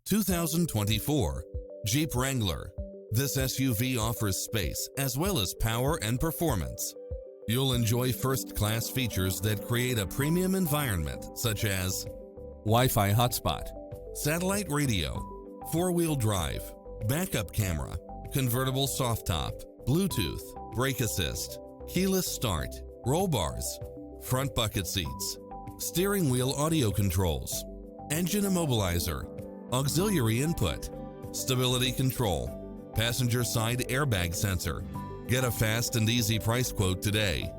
2024 Jeep Wrangler. This SUV offers space as well as power and performance. You'll enjoy first-class features that create a premium environment, such as Wi-Fi hotspot, satellite radio, four-wheel drive, backup camera, convertible soft top, Bluetooth, brake assist, keyless start, roll bars, front bucket seats, steering wheel audio controls, engine immobilizer, auxiliary input, stability control, passenger side airbag sensor. Get a fast and easy price quote today